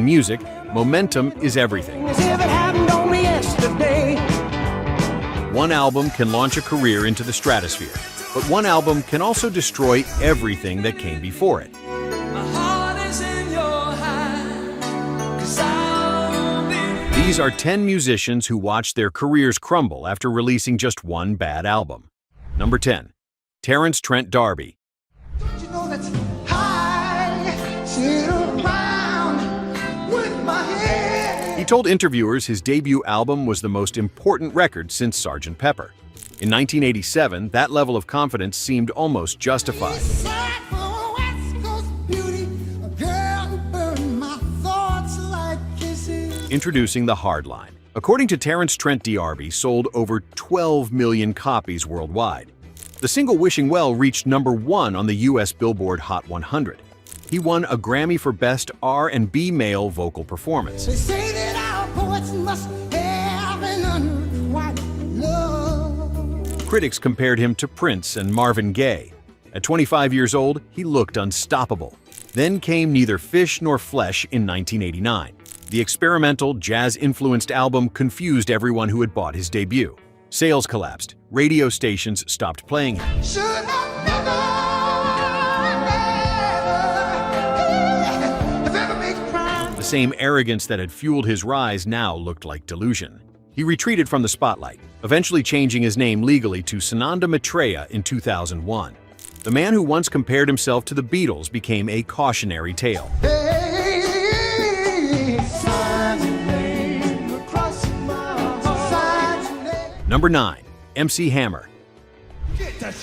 music, momentum is everything. One album can launch a career into the stratosphere, but one album can also destroy everything that came before it. These are 10 musicians who watched their careers crumble after releasing just one bad album. Number 10. Terence Trent D'Arby. He told interviewers his debut album was the most important record since Sgt. Pepper. In 1987, that level of confidence seemed almost justified. Introducing the hard line. According to Terence Trent D'Arby, sold over 12 million copies worldwide. The single Wishing Well reached number 1 on the US Billboard Hot 100. He won a Grammy for Best R&B Male Vocal Performance. They say that our poets must have an unrequited love. Critics compared him to Prince and Marvin Gaye. At 25 years old, he looked unstoppable. Then came Neither Fish Nor Flesh in 1989. The experimental, jazz-influenced album confused everyone who had bought his debut. Sales collapsed. Radio stations stopped playing him. The same arrogance that had fueled his rise now looked like delusion. He retreated from the spotlight, eventually changing his name legally to Sananda Maitreya in 2001. The man who once compared himself to the Beatles became a cautionary tale. Number 9. MC Hammer.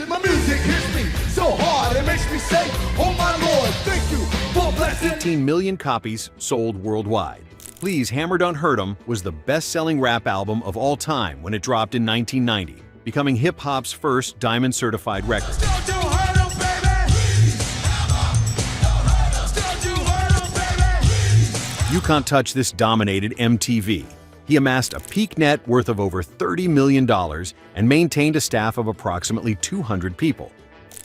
My music hits me so hard it makes me say, oh my Lord, thank you for blessing. 18 million copies sold worldwide. Please Hammer Don't Hurt 'Em was the best-selling rap album of all time when it dropped in 1990, becoming hip-hop's first diamond-certified record. You Can't Touch This dominated MTV. He amassed a peak net worth of over $30 million and maintained a staff of approximately 200 people.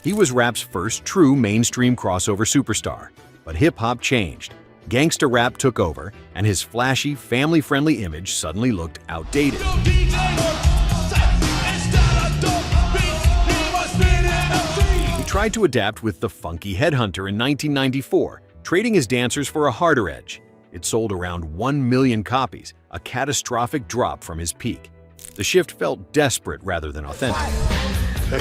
He was rap's first true mainstream crossover superstar. But hip-hop changed. Gangsta rap took over, and his flashy, family-friendly image suddenly looked outdated. He tried to adapt with The Funky Headhunter in 1994, trading his dancers for a harder edge. It sold around 1 million copies, a catastrophic drop from his peak. The shift felt desperate rather than authentic. By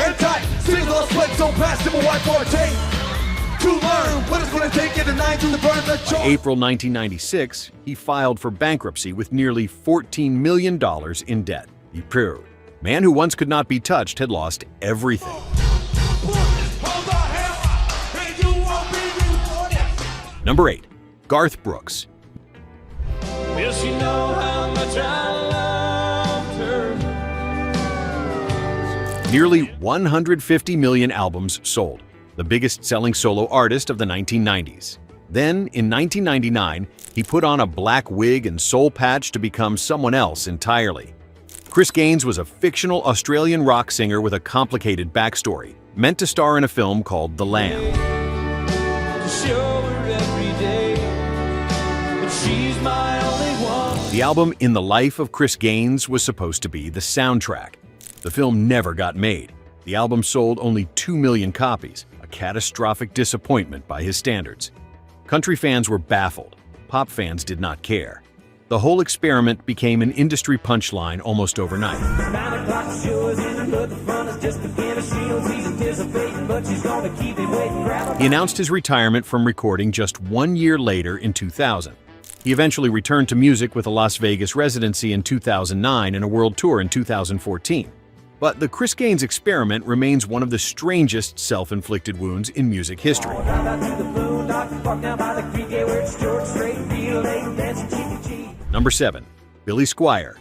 April 1996, he filed for bankruptcy with nearly $14 million in debt. He proved. Man who once could not be touched had lost everything. Number 8. Garth Brooks. Will she know how much I loved her? Nearly 150 million albums sold, the biggest-selling solo artist of the 1990s. Then, in 1999, he put on a black wig and soul patch to become someone else entirely. Chris Gaines was a fictional Australian rock singer with a complicated backstory, meant to star in a film called The Lamb. The album In the Life of Chris Gaines was supposed to be the soundtrack. The film never got made. The album sold only 2 million copies, a catastrophic disappointment by his standards. Country fans were baffled. Pop fans did not care. The whole experiment became an industry punchline almost overnight. He announced his retirement from recording just 1 year later in 2000. He eventually returned to music with a Las Vegas residency in 2009 and a world tour in 2014. But the Chris Gaines experiment remains one of the strangest self-inflicted wounds in music history. Number 7. Billy Squier.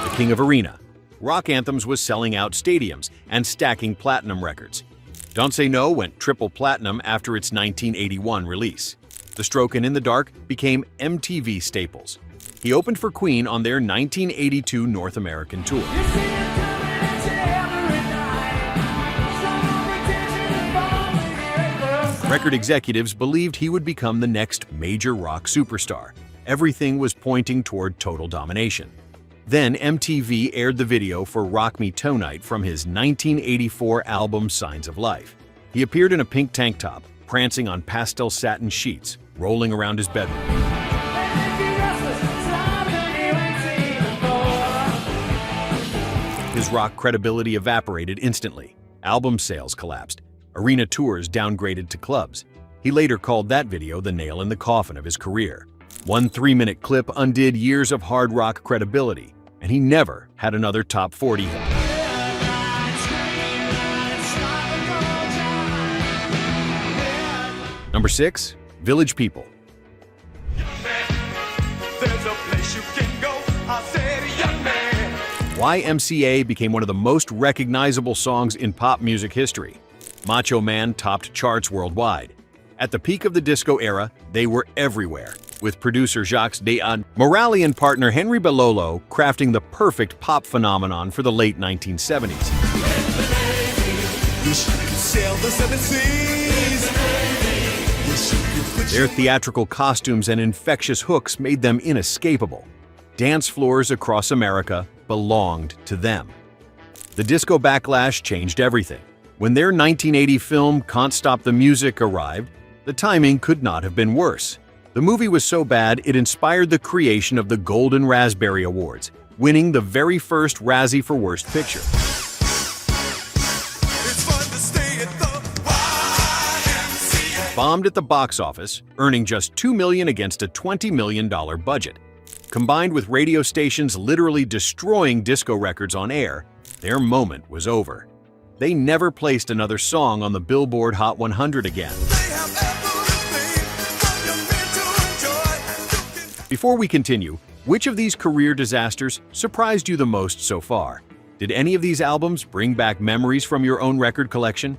The King of Arena. Rock Anthems was selling out stadiums and stacking platinum records. Don't Say No went triple platinum after its 1981 release. The Stroke and In the Dark became MTV staples. He opened for Queen on their 1982 North American tour. Record executives believed he would become the next major rock superstar. Everything was pointing toward total domination. Then MTV aired the video for Rock Me Tonight from his 1984 album Signs of Life. He appeared in a pink tank top, prancing on pastel satin sheets, rolling around his bedroom. His rock credibility evaporated instantly. Album sales collapsed. Arena tours downgraded to clubs. He later called that video the nail in the coffin of his career. One 3-minute clip undid years of hard rock credibility, and he never had another top 40 hit. Number 6, Village People. YMCA became one of the most recognizable songs in pop music history. Macho Man topped charts worldwide. At the peak of the disco era, they were everywhere, with producer Jacques Morali and partner Henry Belolo crafting the perfect pop phenomenon for the late 1970s. Their theatrical costumes and infectious hooks made them inescapable. Dance floors across America belonged to them. The disco backlash changed everything. When their 1980 film Can't Stop the Music arrived, the timing could not have been worse. The movie was so bad it inspired the creation of the Golden Raspberry Awards, winning the very first Razzie for Worst Picture. Bombed at the box office, earning just $2 million against a $20 million budget. Combined with radio stations literally destroying disco records on air, their moment was over. They never placed another song on the Billboard Hot 100 again. Before we continue, which of these career disasters surprised you the most so far? Did any of these albums bring back memories from your own record collection?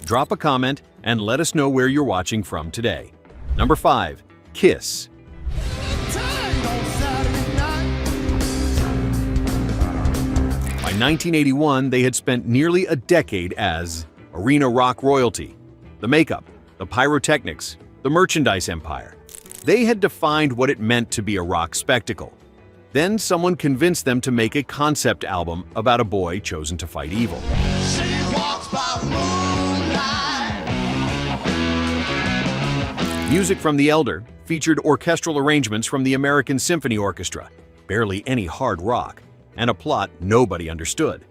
Drop a comment and let us know where you're watching from today. Number 5, Kiss. By 1981, they had spent nearly a decade as arena rock royalty. The makeup, the pyrotechnics, the merchandise empire. They had defined what it meant to be a rock spectacle. Then someone convinced them to make a concept album about a boy chosen to fight evil. She walks by moonlight. Music from The Elder featured orchestral arrangements from the American Symphony Orchestra, barely any hard rock, and a plot nobody understood.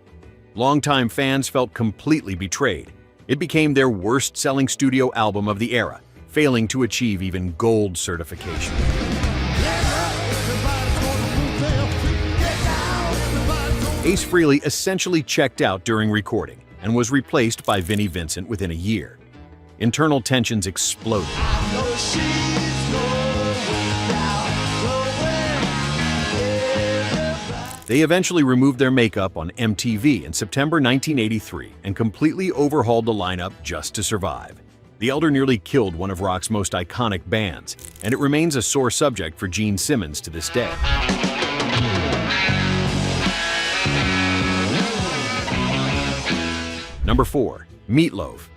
Longtime fans felt completely betrayed. It became their worst-selling studio album of the era, failing to achieve even gold certification. Ace Frehley essentially checked out during recording and was replaced by Vinnie Vincent within a year. Internal tensions exploded. They eventually removed their makeup on MTV in September 1983 and completely overhauled the lineup just to survive. The Elder nearly killed one of rock's most iconic bands, and it remains a sore subject for Gene Simmons to this day. Number 4, Meat Loaf.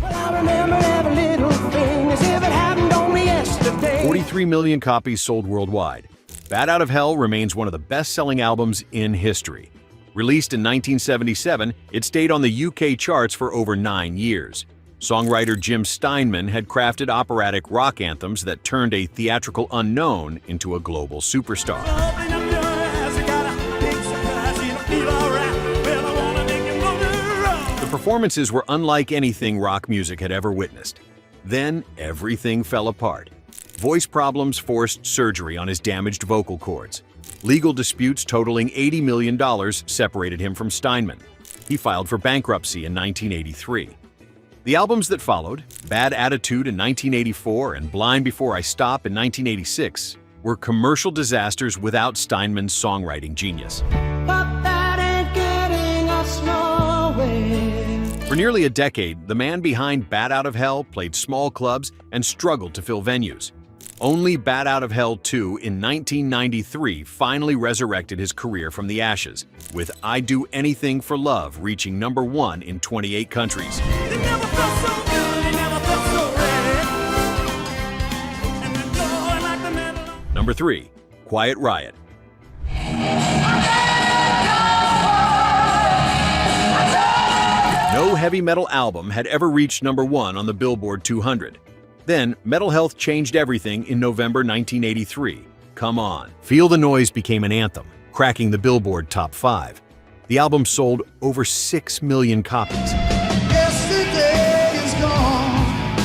Well, I remember every little thing as if it happened only yesterday. 43 million copies sold worldwide. Bat Out of Hell remains one of the best-selling albums in history. Released in 1977, it stayed on the UK charts for over 9 years. Songwriter Jim Steinman had crafted operatic rock anthems that turned a theatrical unknown into a global superstar. The performances were unlike anything rock music had ever witnessed. Then everything fell apart. Voice problems forced surgery on his damaged vocal cords. Legal disputes totaling $80 million separated him from Steinman. He filed for bankruptcy in 1983. The albums that followed, Bad Attitude in 1984 and Blind Before I Stop in 1986, were commercial disasters without Steinman's songwriting genius. But that ain't getting us nowhere. For nearly a decade, the man behind Bat Out of Hell played small clubs and struggled to fill venues. Only Bat Out of Hell 2 in 1993 finally resurrected his career from the ashes, with I'd Do Anything for Love reaching number 1 in 28 countries. It never felt so good, it never felt so Number 3. Quiet Riot. No heavy metal album had ever reached number 1 on the Billboard 200. Then, mental health changed everything in November 1983. Come On. Feel the Noise became an anthem, cracking the Billboard Top 5. The album sold over 6 million copies. Yesterday is gone.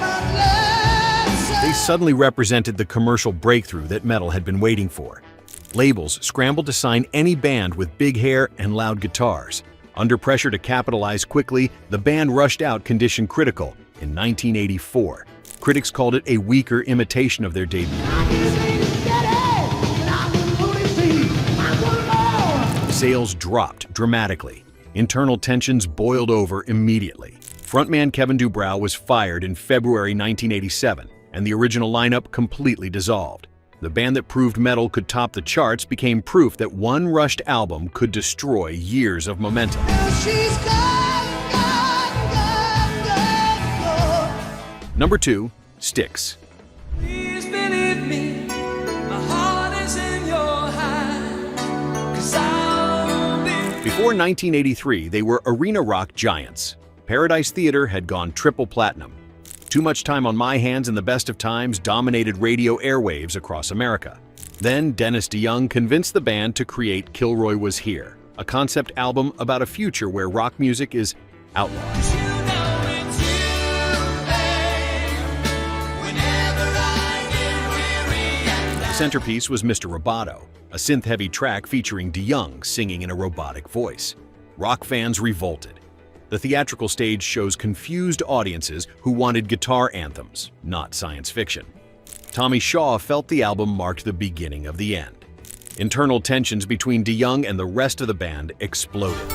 But let's say They suddenly represented the commercial breakthrough that metal had been waiting for. Labels scrambled to sign any band with big hair and loud guitars. Under pressure to capitalize quickly, the band rushed out Condition Critical in 1984. Critics called it a weaker imitation of their debut. Sales dropped dramatically. Internal tensions boiled over immediately. Frontman Kevin DuBrow was fired in February 1987, and the original lineup completely dissolved. The band that proved metal could top the charts became proof that one rushed album could destroy years of momentum. she's gone, gone, gone, gone, gone. Number 2. Styx. Please believe me, my heart is in your hands, 'cause I'll be. Before 1983, they were arena rock giants. Paradise Theater had gone triple platinum. Too Much Time on My Hands and the Best of Times dominated radio airwaves across America. Then Dennis DeYoung convinced the band to create Kilroy Was Here, a concept album about a future where rock music is outlawed. You know it's you, babe, whenever I get weary and The centerpiece was Mr. Roboto, a synth-heavy track featuring DeYoung singing in a robotic voice. Rock fans revolted. The theatrical stage shows confused audiences who wanted guitar anthems, not science fiction. Tommy Shaw felt the album marked the beginning of the end. Internal tensions between DeYoung and the rest of the band exploded.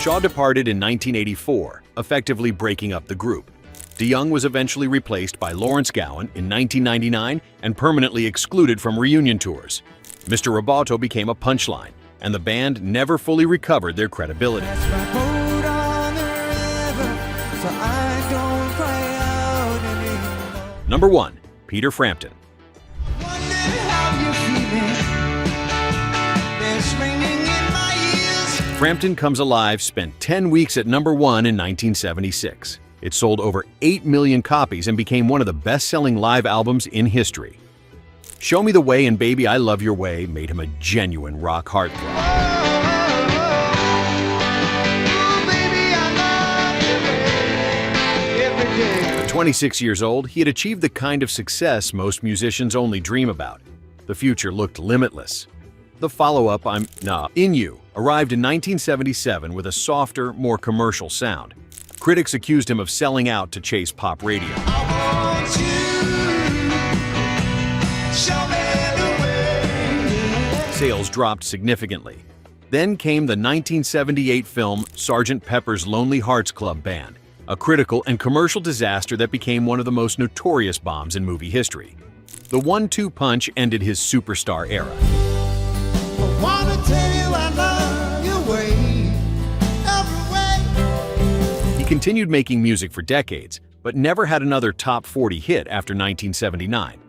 Shaw departed in 1984, effectively breaking up the group. DeYoung was eventually replaced by Lawrence Gowan in 1999 and permanently excluded from reunion tours. Mr. Roboto became a punchline, and the band never fully recovered their credibility. That's my boat on the river, so I don't cry out anymore. Number 1. Peter Frampton. Wonder how you're feeling. There's ringing in my ears. Frampton Comes Alive spent 10 weeks at number 1 in 1976. It sold over 8 million copies and became one of the best-selling live albums in history. Show Me the Way and Baby I Love Your Way made him a genuine rock heartthrob. Oh, baby, I love you every day. At 26 years old, he had achieved the kind of success most musicians only dream about. The future looked limitless. The follow-up, In You, arrived in 1977 with a softer, more commercial sound. Critics accused him of selling out to chase pop radio. I want you. Show me the way. Sales dropped significantly. Then came the 1978 film Sgt. Pepper's Lonely Hearts Club Band, a critical and commercial disaster that became one of the most notorious bombs in movie history. The 1-2 punch ended his superstar era. I wanna tell you I love your way, every way. He continued making music for decades, but never had another top 40 hit after 1979.